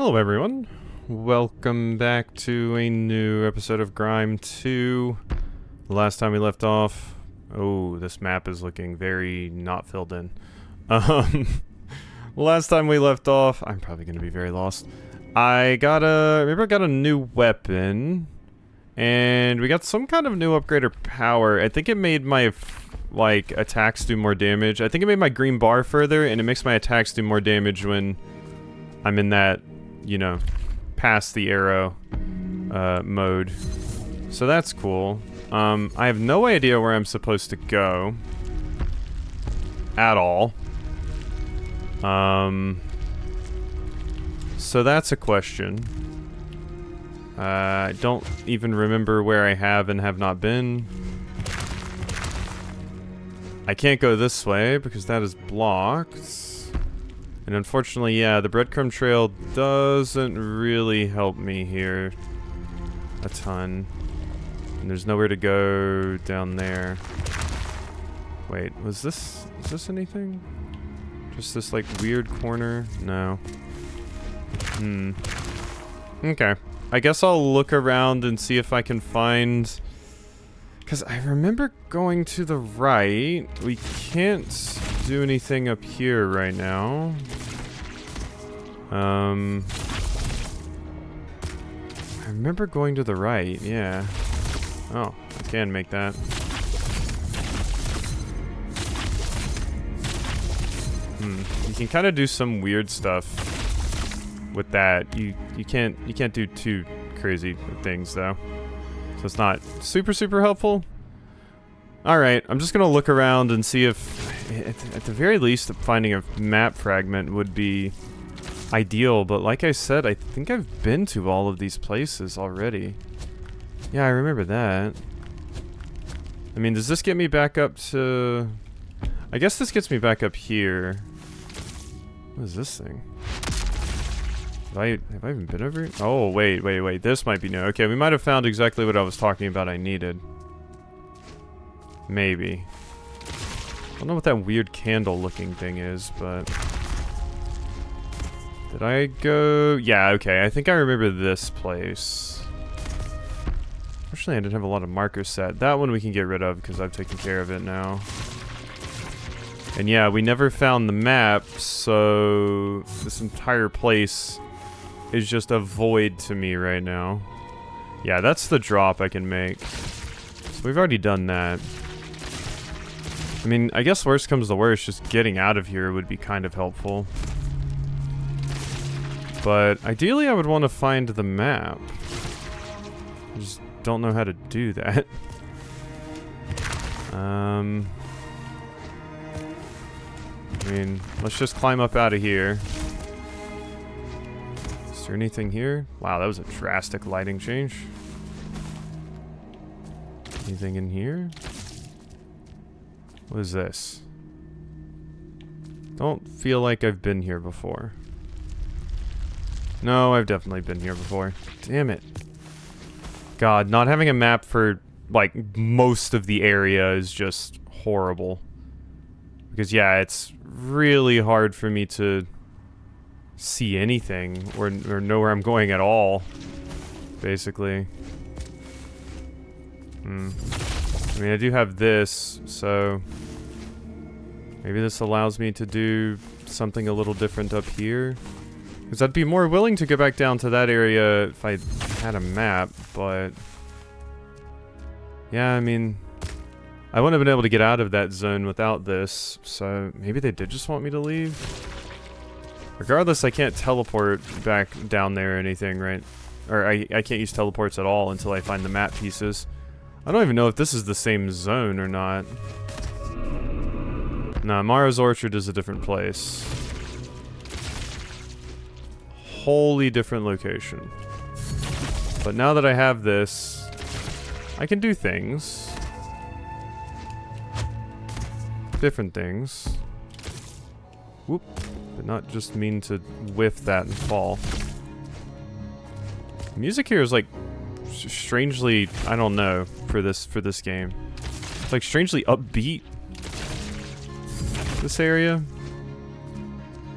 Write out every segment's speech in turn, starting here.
Hello everyone, welcome back to a new episode of Grime 2. The last time we left off, oh, this map is looking very not filled in. Last time we left off, I'm probably going to be very lost. I got a new weapon, and we got some kind of new upgrade or power. I think it made my, attacks do more damage. I think it made my green bar further, and it makes my attacks do more damage when I'm in that, you know, past the arrow mode. So that's cool. I have no idea where I'm supposed to go at all. So that's a question. I don't even remember where I have and have not been. I can't go this way because that is blocked. And unfortunately, yeah, the breadcrumb trail doesn't really help me here a ton. And there's nowhere to go down there. Wait, is this anything? Just this, like, weird corner? No. Okay. I guess I'll look around and see if I can find... Because I remember going to the right. We can't do anything up here right now. I remember going to the right, yeah. Oh, I can make that. You can kind of do some weird stuff with that. You can't do too crazy things though. So it's not super helpful. Alright, I'm just gonna look around and see if, at the very least, finding a map fragment would be ideal. But like I said, I think I've been to all of these places already. Yeah, I remember that. I mean, does this get me back up to... I guess this gets me back up here. What is this thing? Have I even been over here? Oh, wait. This might be new. Okay, we might have found exactly what I was talking about I needed. Maybe. I don't know what that weird candle-looking thing is, but... Did I go... Yeah, okay. I think I remember this place. Fortunately, I didn't have a lot of markers set. That one we can get rid of because I've taken care of it now. And yeah, we never found the map, so this entire place is just a void to me right now. Yeah, that's the drop I can make. So we've already done that. I mean, I guess worst comes to worst, just getting out of here would be kind of helpful. But ideally I would want to find the map. I just don't know how to do that. I mean, let's just climb up out of here. Is there anything here? Wow, that was a drastic lighting change. Anything in here? What is this? Don't feel like I've been here before. No, I've definitely been here before. Damn it. God, not having a map for, like, most of the area is just horrible. Because, yeah, it's really hard for me to see anything or know where I'm going at all, basically. I mean, I do have this, so maybe this allows me to do something a little different up here. Because I'd be more willing to go back down to that area if I had a map, but... Yeah, I mean... I wouldn't have been able to get out of that zone without this, so maybe they did just want me to leave? Regardless, I can't teleport back down there or anything, right? Or I can't use teleports at all until I find the map pieces. I don't even know if this is the same zone or not. Nah, Mara's Orchard is a different place. Wholly different location. But now that I have this, I can do things. Different things. Whoop. Did not just mean to whiff that and fall. The music here is like strangely, I don't know, for this game. It's like strangely upbeat. This area.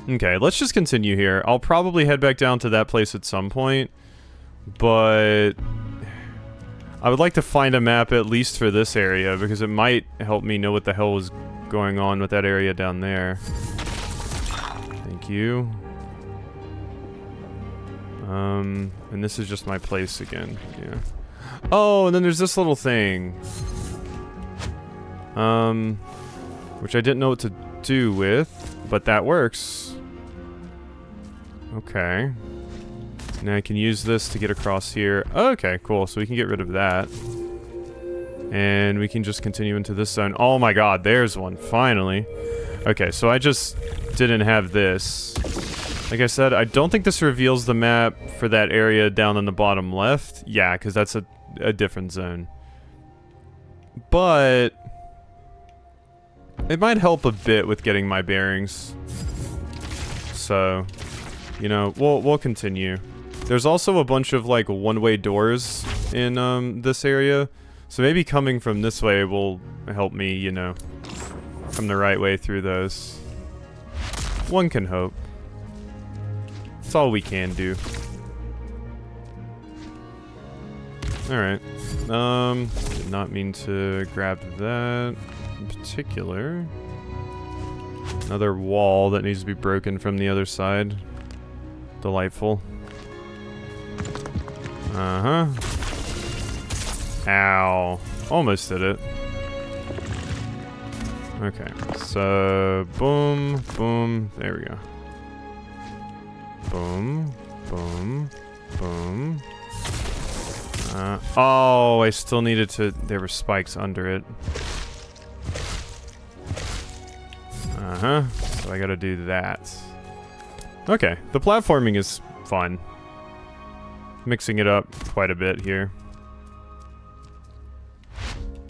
Okay, let's just continue here. I'll probably head back down to that place at some point, but I would like to find a map at least for this area, because it might help me know what the hell was going on with that area down there. Thank you. And this is just my place again. Yeah. Oh, and then there's this little thing. Which I didn't know what to do with, but that works. Okay. Now I can use this to get across here. Okay, cool. So we can get rid of that. And we can just continue into this zone. Oh my god, there's one. Finally. Okay, so I just didn't have this. Like I said, I don't think this reveals the map for that area down in the bottom left. Yeah, because that's a different zone. But it might help a bit with getting my bearings. So, you know, we'll continue. There's also a bunch of like one-way doors in this area. So maybe coming from this way will help me, you know, come the right way through those. One can hope. That's all we can do. Alright. Did not mean to grab that in particular. Another wall that needs to be broken from the other side. Delightful. Uh-huh. Ow. Almost did it. Okay, so boom, boom, there we go. Boom, boom, boom. Oh, I still needed to, there were spikes under it. Uh-huh, so I gotta do that. Okay, the platforming is fun. Mixing it up quite a bit here.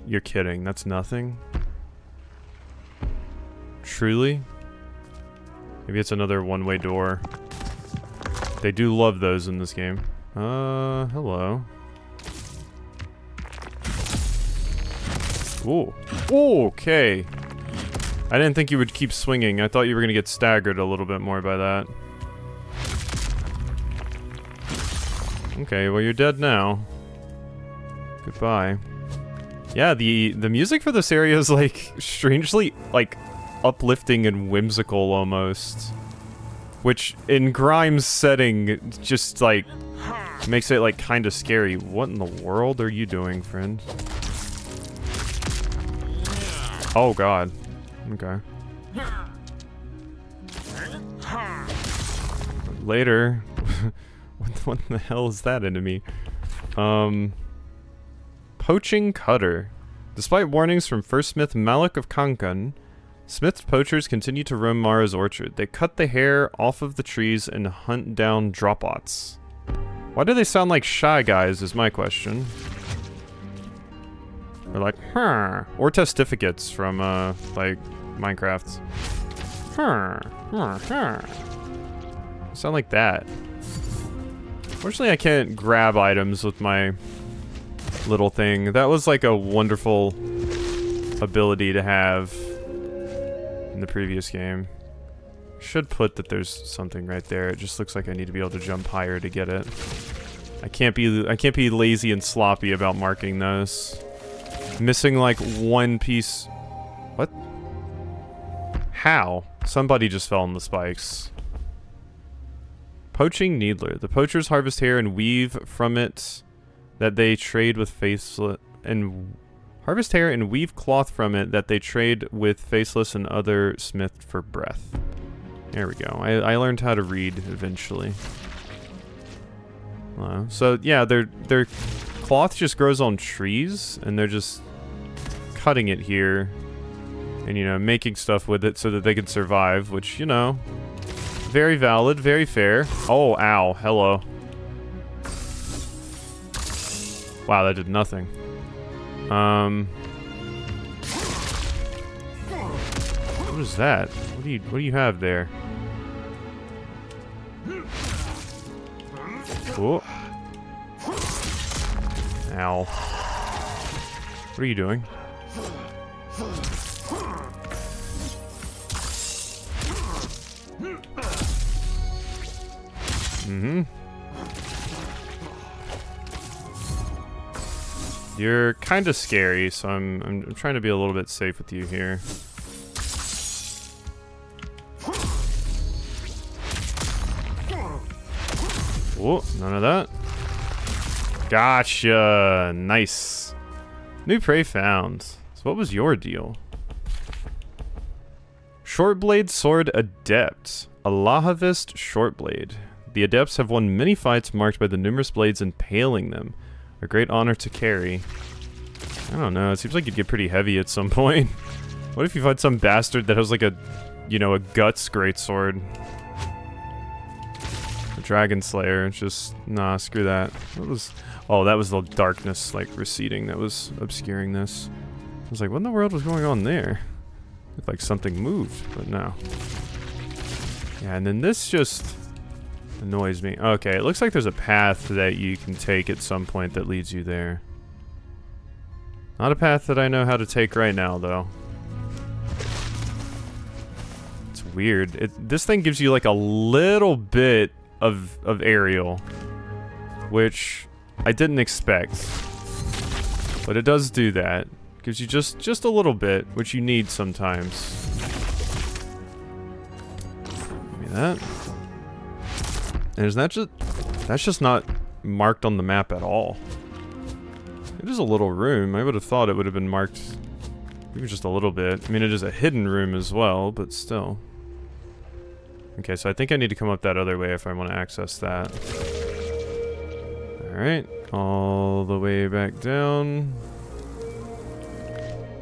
You're kidding, that's nothing? Truly? Maybe it's another one-way door. They do love those in this game. Hello. Ooh. Ooh, okay. I didn't think you would keep swinging. I thought you were gonna get staggered a little bit more by that. Okay, well you're dead now. Goodbye. Yeah, the music for this area is like strangely like uplifting and whimsical almost. Which in Grime's setting just like makes it like kind of scary. What in the world are you doing, friend? Oh god. Okay. Later. What the hell is that enemy? Poaching Cutter. Despite warnings from First Smith Malik of Kankan, Smith's poachers continue to roam Mara's orchard. They cut the hair off of the trees and hunt down dropots. Why do they sound like Shy Guys is my question. They're like, huh. Or Testificates from, like, Minecraft. Sound like that. Fortunately, I can't grab items with my little thing. That was like a wonderful ability to have in the previous game. Should put that there's something right there. It just looks like I need to be able to jump higher to get it. I can't be lazy and sloppy about marking those. Missing like one piece. What? How? Somebody just fell in the spikes. Poaching Needler. The poachers harvest hair and weave from it that they trade with faceless and harvest hair and weave cloth from it that they trade with faceless and other smith for breath. There we go. I learned how to read eventually. So yeah, their cloth just grows on trees, and they're just cutting it here, and you know, making stuff with it so that they can survive. Which, you know, very valid, very fair. Oh, ow, hello. Wow, that did nothing. What is that? What do you have there? Oh. Ow. What are you doing? Mm-hmm. You're kind of scary, so I'm trying to be a little bit safe with you here. Oh, none of that. Gotcha. Nice. New prey found. So what was your deal? Shortblade Sword Adept. A Lahavist Shortblade. The Adepts have won many fights marked by the numerous blades impaling them. A great honor to carry. I don't know, it seems like you'd get pretty heavy at some point. What if you find some bastard that has like a, you know, a Guts greatsword? A Dragon Slayer, it's just, nah, screw that. What was, oh, that was the darkness, like, receding that was obscuring this. I was like, what in the world was going on there? Looked like something moved, but no. Yeah, and then this just annoys me. Okay, it looks like there's a path that you can take at some point that leads you there. Not a path that I know how to take right now, though. It's weird. This thing gives you like a little bit of aerial, which I didn't expect. But it does do that. Gives you just a little bit, which you need sometimes. Give me that. And is that just... That's just not marked on the map at all. It is a little room. I would have thought it would have been marked even just a little bit. I mean, it is a hidden room as well, but still. Okay, so I think I need to come up that other way if I want to access that. Alright, all the way back down.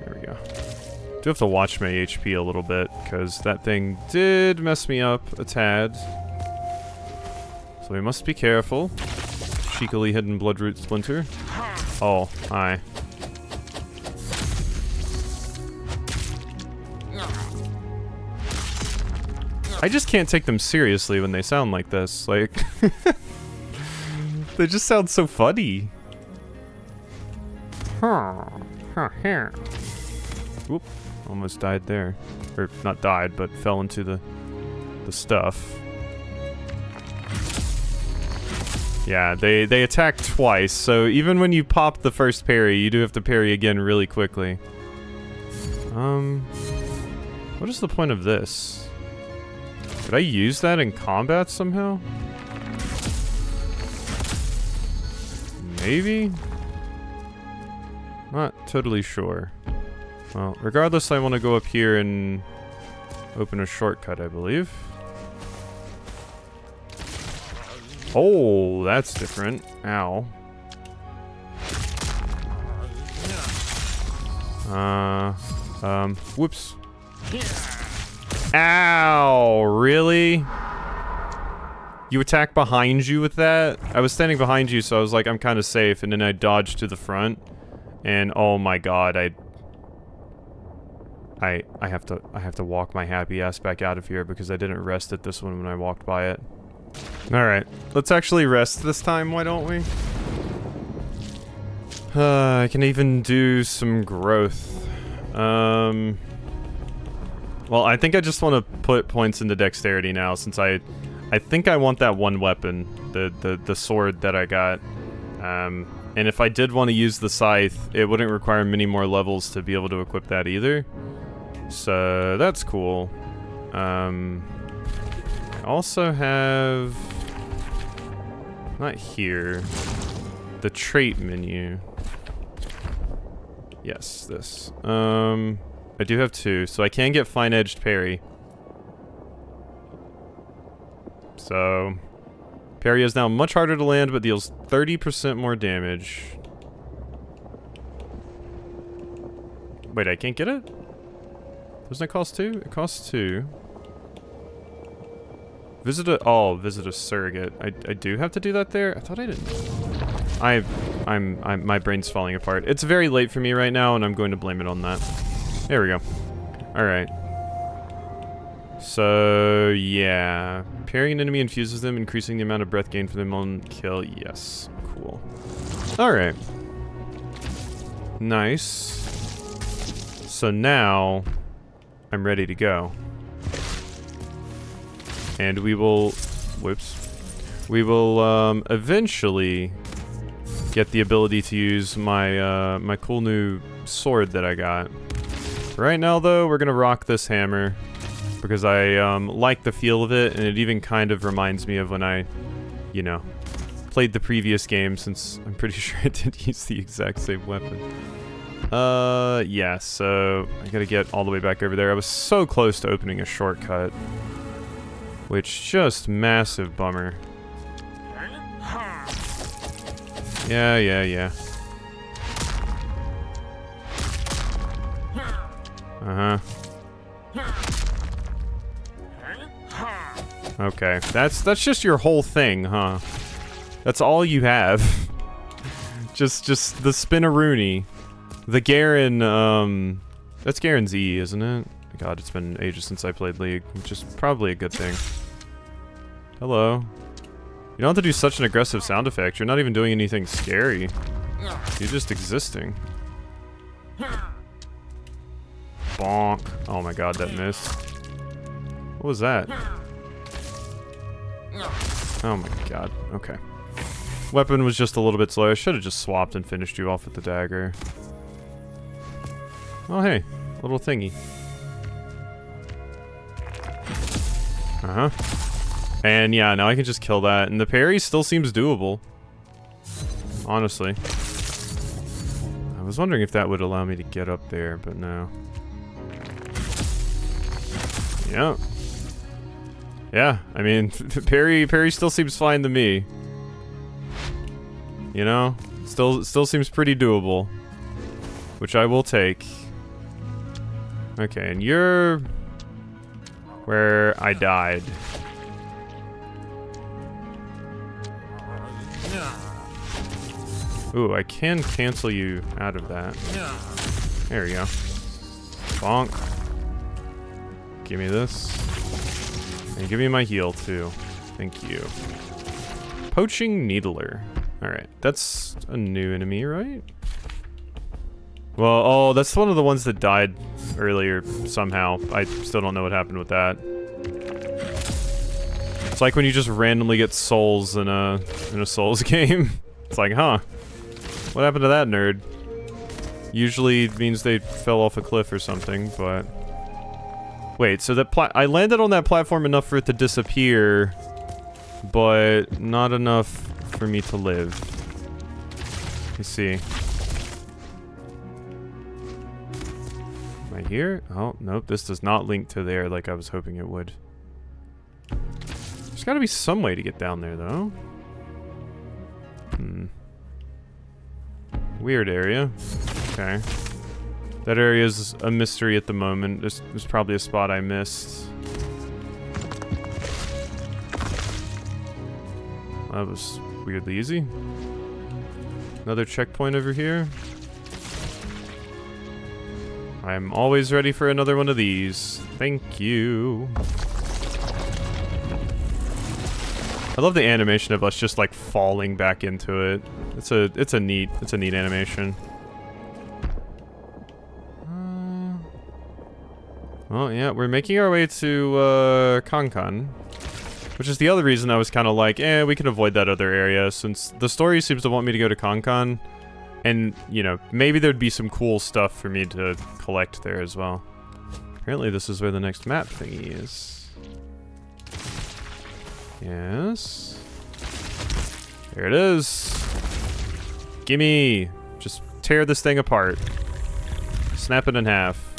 There we go. Do have to watch my HP a little bit, because that thing did mess me up a tad. So we must be careful. Cheekily hidden Bloodroot Splinter. Oh, hi. I just can't take them seriously when they sound like this. Like, they just sound so funny. Whoop, almost died there. Or, not died, but fell into the stuff. Yeah, they attack twice, so even when you pop the first parry, you do have to parry again really quickly. What is the point of this? Could I use that in combat somehow? Maybe? Not totally sure. Well, regardless, I want to go up here and open a shortcut, I believe. Oh, that's different. Ow. Whoops. Ow, really? You attack behind you with that? I was standing behind you, so I was like, I'm kind of safe, and then I dodged to the front, and oh my god, I have to walk my happy ass back out of here because I didn't rest at this one when I walked by it. Alright, let's actually rest this time, why don't we? I can even do some growth. Well, I think I just want to put points into dexterity now, since I think I want that one weapon, the sword that I got. And if I did want to use the scythe, it wouldn't require many more levels to be able to equip that either. So, that's cool. I also have... Not here. The trait menu. Yes, this. I do have two, so I can get fine-edged parry. So... Parry is now much harder to land, but deals 30% more damage. Wait, I can't get it? Doesn't it cost 2? It costs 2. Visit a surrogate. I do have to do that there? I thought I didn't. My brain's falling apart. It's very late for me right now, and I'm going to blame it on that. There we go. Alright. So, yeah. Parrying an enemy infuses them, increasing the amount of breath gained for them on kill. Yes. Cool. Alright. Nice. So now, I'm ready to go. And we will... Whoops. we will eventually get the ability to use my my cool new sword that I got. Right now, though, we're gonna rock this hammer because I like the feel of it, and it even kind of reminds me of when I, you know, played the previous game, since I'm pretty sure I did use the exact same weapon. Yeah, so I gotta get all the way back over there. I was so close to opening a shortcut, which just massive bummer. Yeah. Uh-huh. Okay, that's just your whole thing, huh? That's all you have. just the spinaroonie. The Garen, that's Garen's E, isn't it? God, it's been ages since I played League, which is probably a good thing. Hello. You don't have to do such an aggressive sound effect. You're not even doing anything scary. You're just existing. Bonk. Oh my god, that missed. What was that? Oh my god. Okay. Weapon was just a little bit slow. I should have just swapped and finished you off with the dagger. Oh hey, a little thingy. Uh-huh. And yeah, now I can just kill that. And the parry still seems doable. Honestly. I was wondering if that would allow me to get up there, but no. Yeah. Yeah, I mean, parry still seems fine to me. You know? Still seems pretty doable. Which I will take. Okay, and you're where I died. Ooh, I can cancel you out of that. There we go. Bonk. Give me this. And give me my heal, too. Thank you. Poaching Needler. Alright, that's a new enemy, right? Well, oh, that's one of the ones that died earlier somehow. I still don't know what happened with that. It's like when you just randomly get souls in a Souls game. It's like, huh. What happened to that nerd? Usually it means they fell off a cliff or something, but... Wait, so that I landed on that platform enough for it to disappear, but not enough for me to live. Let me see. Am I here? Oh, nope, this does not link to there like I was hoping it would. There's gotta be some way to get down there, though. Weird area. Okay. That area is a mystery at the moment. There's probably a spot I missed. That was weirdly easy. Another checkpoint over here. I'm always ready for another one of these. Thank you. I love the animation of us just like falling back into it. It's a neat animation. Well, yeah, we're making our way to Kankan, which is the other reason I was kind of like, we can avoid that other area, since the story seems to want me to go to Kankan, and, you know, maybe there'd be some cool stuff for me to collect there as well. Apparently this is where the next map thingy is. Yes. There it is. Gimme! Just tear this thing apart. Snap it in half.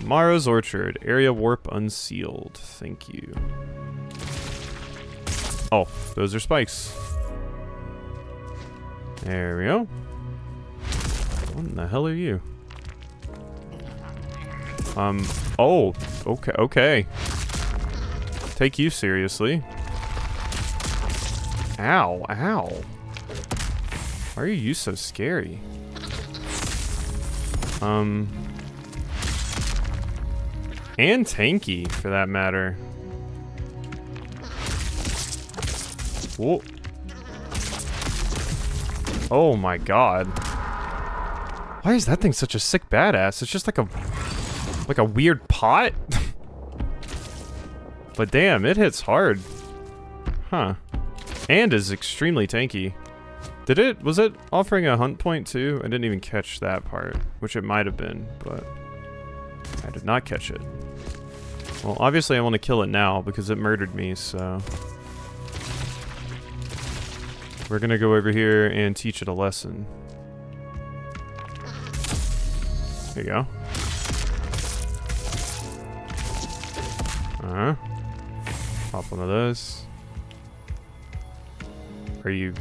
Mara's Orchard. Area warp unsealed. Thank you. Oh, those are spikes. There we go. What in the hell are you? Oh, okay. Take you seriously. Ow. Why are you so scary? And tanky, for that matter. Whoa. Oh my god. Why is that thing such a sick badass? It's just like a weird pot? But damn, it hits hard. Huh. And is extremely tanky. Was it offering a hunt point too? I didn't even catch that part, which it might have been, but I did not catch it. Well, obviously I want to kill it now because it murdered me, so we're gonna go over here and teach it a lesson. There you go. Pop one of those. Are you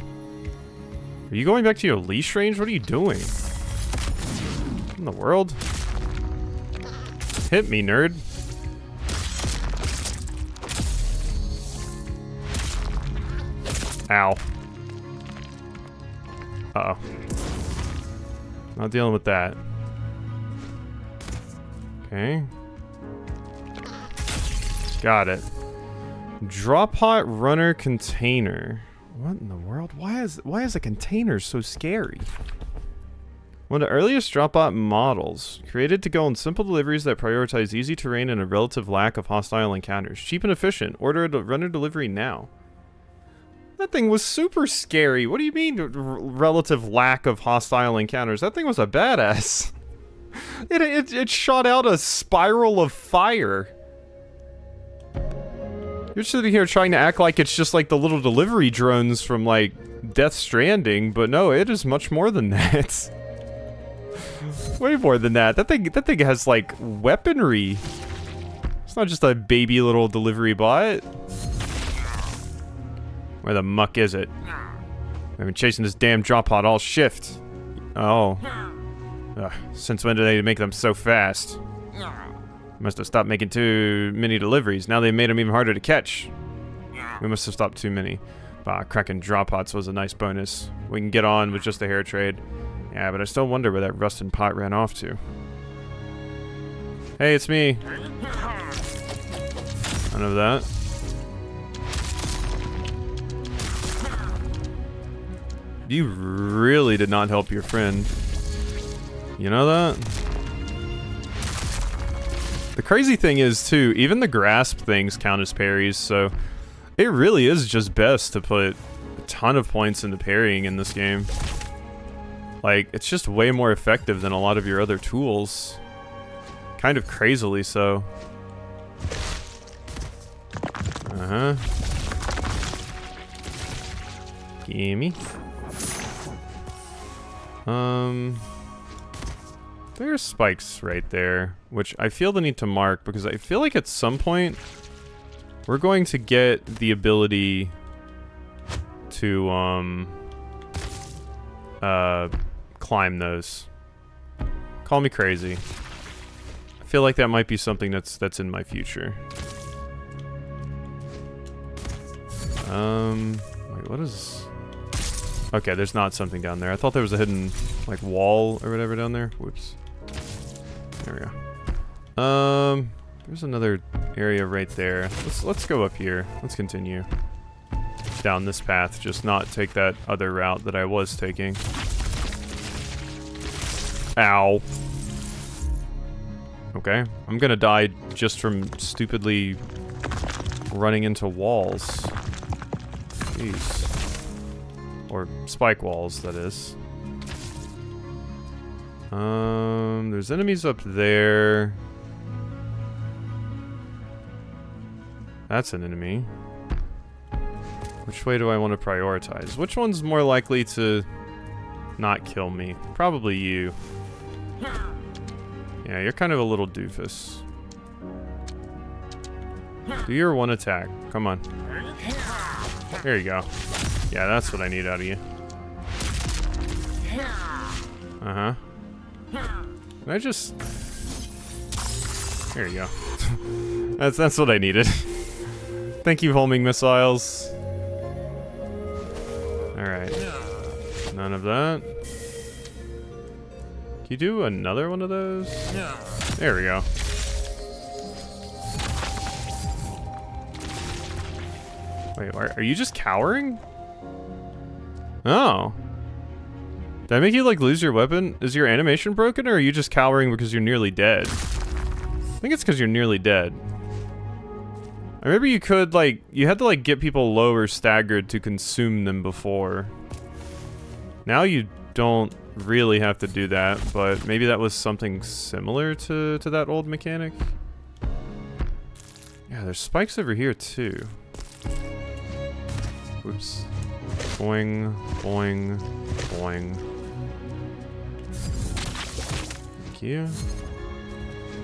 going back to your leash range? What are you doing? What in the world? Hit me, nerd. Ow. Uh-oh. Not dealing with that. Okay. Got it. Drop pot runner container. What in the world? Why is a container so scary? One of the earliest Dropbot models, created to go on simple deliveries that prioritize easy terrain and a relative lack of hostile encounters. Cheap and efficient. Order a runner delivery now. That thing was super scary. What do you mean, relative lack of hostile encounters? That thing was a badass. It shot out a spiral of fire. You're sitting here trying to act like it's just like the little delivery drones from like Death Stranding, but no, it is much more than that. Way more than that. That thing has like weaponry. It's not just a baby little delivery bot. Where the muck is it? I've been chasing this damn drop pod all shift. Oh. Since when did they make them so fast? Must have stopped making too many deliveries. Now they made them even harder to catch. We must have stopped too many. Cracking drop pots was a nice bonus. We can get on with just the hair trade. Yeah, but I still wonder where that rusted pot ran off to. Hey, it's me. None of that. You really did not help your friend. You know that? The crazy thing is, too, even the grasp things count as parries, so it really is just best to put a ton of points into parrying in this game. Like, it's just way more effective than a lot of your other tools. Kind of crazily so. Uh-huh. Gimme. There's spikes right there, which I feel the need to mark because I feel like at some point we're going to get the ability to climb those. Call me crazy. I feel like that might be something that's in my future. Wait, what is... Okay, there's not something down there. I thought there was a hidden, like, wall or whatever down there. Whoops. There we go. There's another area right there. Let's go up here. Let's continue down this path. Just not take that other route that I was taking. Ow. Okay. I'm gonna die just from stupidly running into walls. Jeez. Or spike walls, that is. There's enemies up there. That's an enemy. Which way do I want to prioritize? Which one's more likely to not kill me? Probably you. Yeah, you're kind of a little doofus. Do your one attack. Come on. There you go. Yeah, that's what I need out of you. Uh-huh. Can I just... There you go. That's what I needed. Thank you, homing missiles. Alright. None of that. Can you do another one of those? There we go. Wait, are you just cowering? Oh. Did I make you, like, lose your weapon? Is your animation broken, or are you just cowering because you're nearly dead? I think it's because you're nearly dead. I remember you could, like, you had to, like, get people low or staggered to consume them before. Now you don't really have to do that, but maybe that was something similar to that old mechanic. Yeah, there's spikes over here, too. Oops. Boing, boing, boing. Thank you.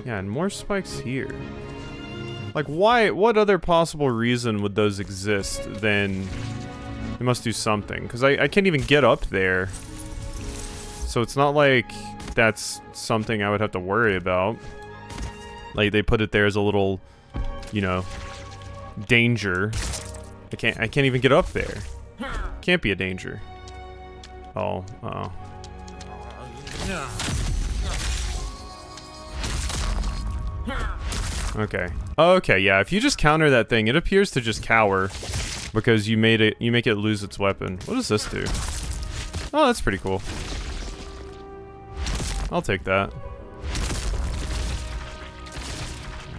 Yeah, and more spikes here. Like, why? What other possible reason would those exist than they must do something? Because I can't even get up there. So it's not like that's something I would have to worry about. Like, they put it there as a little, you know, danger. I can't even get up there. Can't be a danger. Oh, uh-oh. Okay. Okay, yeah, if you just counter that thing, it appears to just cower because you make it lose its weapon. What does this do? Oh, that's pretty cool. I'll take that.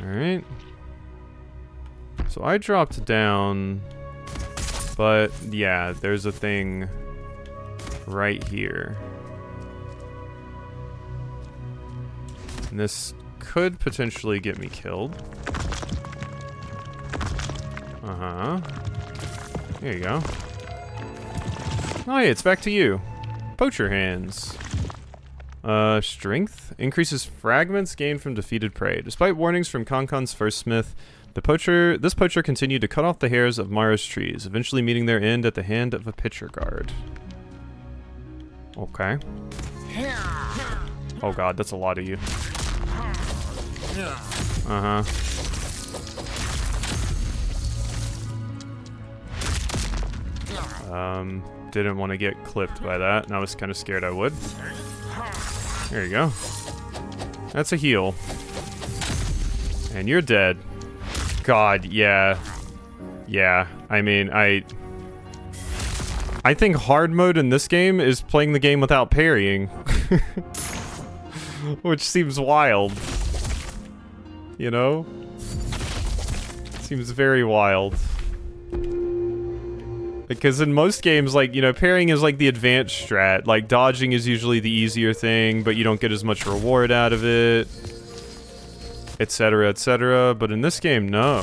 Alright. So I dropped down, but yeah, there's a thing right here. And this could potentially get me killed. Uh-huh. There you go. Oh yeah, it's back to you. Poacher hands. Strength increases fragments gained from defeated prey. Despite warnings from Konkon's first smith, this poacher continued to cut off the hairs of Mara's trees, eventually meeting their end at the hand of a pitcher guard. Okay. Oh god, that's a lot of you. Uh-huh. Didn't want to get clipped by that, and I was kind of scared I would. There you go. That's a heal. And you're dead. God, yeah. Yeah, I mean, I think hard mode in this game is playing the game without parrying. Which seems wild. You know? Seems very wild. Because in most games, like, you know, parrying is like the advanced strat. Like, dodging is usually the easier thing, but you don't get as much reward out of it. Etc, etc. But in this game, no.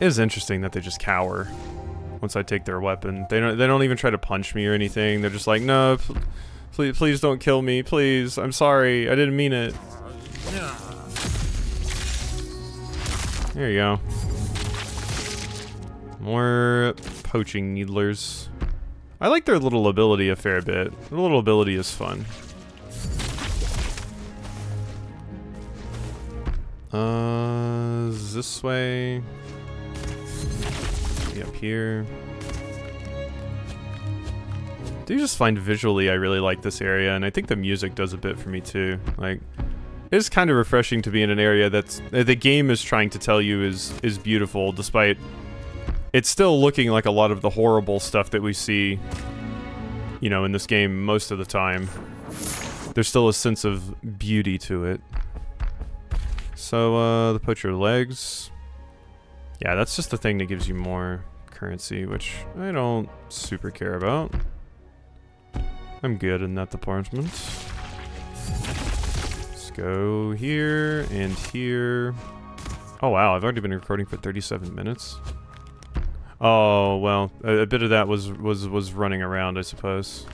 It is interesting that they just cower once I take their weapon. They don't even try to punch me or anything. They're just like, no, please don't kill me, please. I'm sorry, I didn't mean it. There you go. More poaching needlers. I like their little ability a fair bit. Their little ability is fun. This way. Maybe up here. I do just find visually I really like this area, and I think the music does a bit for me too. Like, it's kind of refreshing to be in an area that's the game is trying to tell you is beautiful, despite it's still looking like a lot of the horrible stuff that we see, you know, in this game most of the time. There's still a sense of beauty to it. So, the poacher legs. Yeah, that's just the thing that gives you more currency, which I don't super care about. I'm good in that department. Let's go here and here. Oh wow, I've already been recording for 37 minutes. Oh well, a bit of that was running around, I suppose.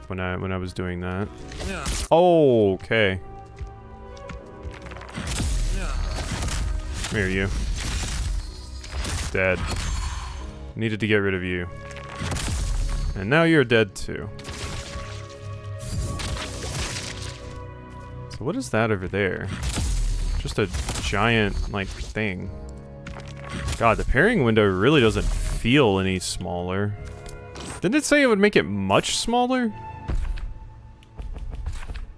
When I was doing that. Yeah. Oh, okay. Here, you. Dead. Needed to get rid of you. And now you're dead too. So what is that over there? Just a giant, like, thing. God, the parrying window really doesn't feel any smaller. Didn't it say it would make it much smaller?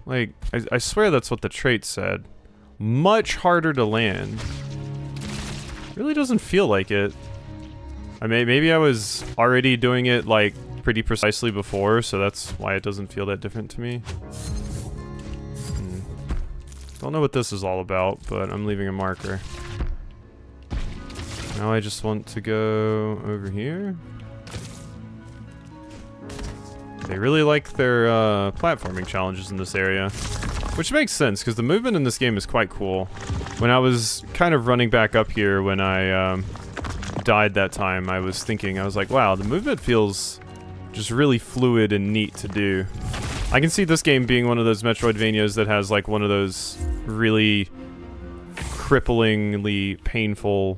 Like, I swear that's what the trait said. Much harder to land. Really doesn't feel like it. I mean, maybe I was already doing it, like, pretty precisely before, so that's why it doesn't feel that different to me. Don't know what this is all about, but I'm leaving a marker. Now I just want to go over here. They really like their platforming challenges in this area, which makes sense because the movement in this game is quite cool. When I was kind of running back up here when I died that time, I was thinking, I was like, wow, the movement feels just really fluid and neat to do. I can see this game being one of those Metroidvanias that has like one of those really cripplingly painful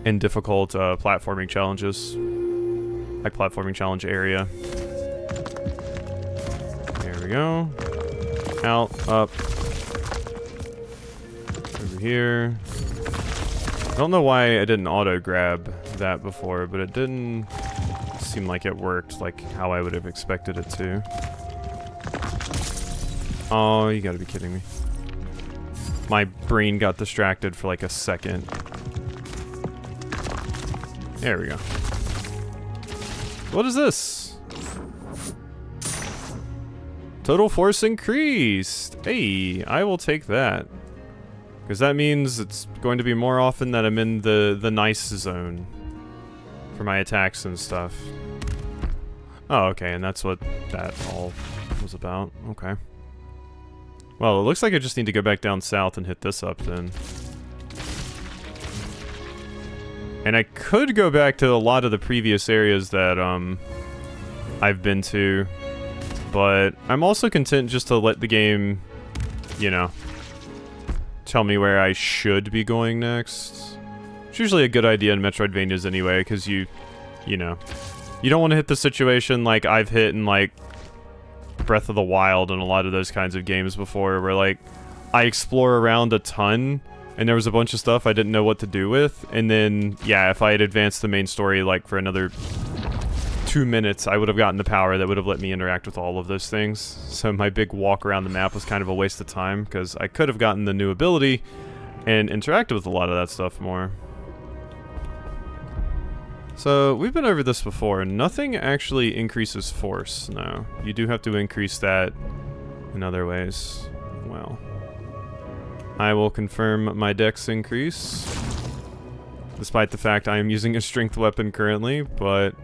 and difficult platforming challenges. Like platforming challenge area. There we go. Out, up. Over here. I don't know why I didn't auto-grab that before, but it didn't seem like it worked like how I would have expected it to. Oh, you gotta be kidding me. My brain got distracted for like a second. There we go. What is this? Total force increased. Hey, I will take that. Because that means it's going to be more often that I'm in the nice zone for my attacks and stuff. Oh, okay, and that's what that all was about. Okay. Well, it looks like I just need to go back down south and hit this up then. And I could go back to a lot of the previous areas that I've been to, but I'm also content just to let the game, you know, tell me where I should be going next. It's usually a good idea in Metroidvanias anyway, because you know, you don't want to hit the situation like I've hit in like Breath of the Wild and a lot of those kinds of games before, where like I explore around a ton and there was a bunch of stuff I didn't know what to do with, and then yeah, if I had advanced the main story like for another 2 minutes, I would have gotten the power that would have let me interact with all of those things. So my big walk around the map was kind of a waste of time, because I could have gotten the new ability and interacted with a lot of that stuff more. So we've been over this before. Nothing actually increases force. No, you do have to increase that in other ways. Well, I will confirm my dex increase, despite the fact I am using a strength weapon currently, but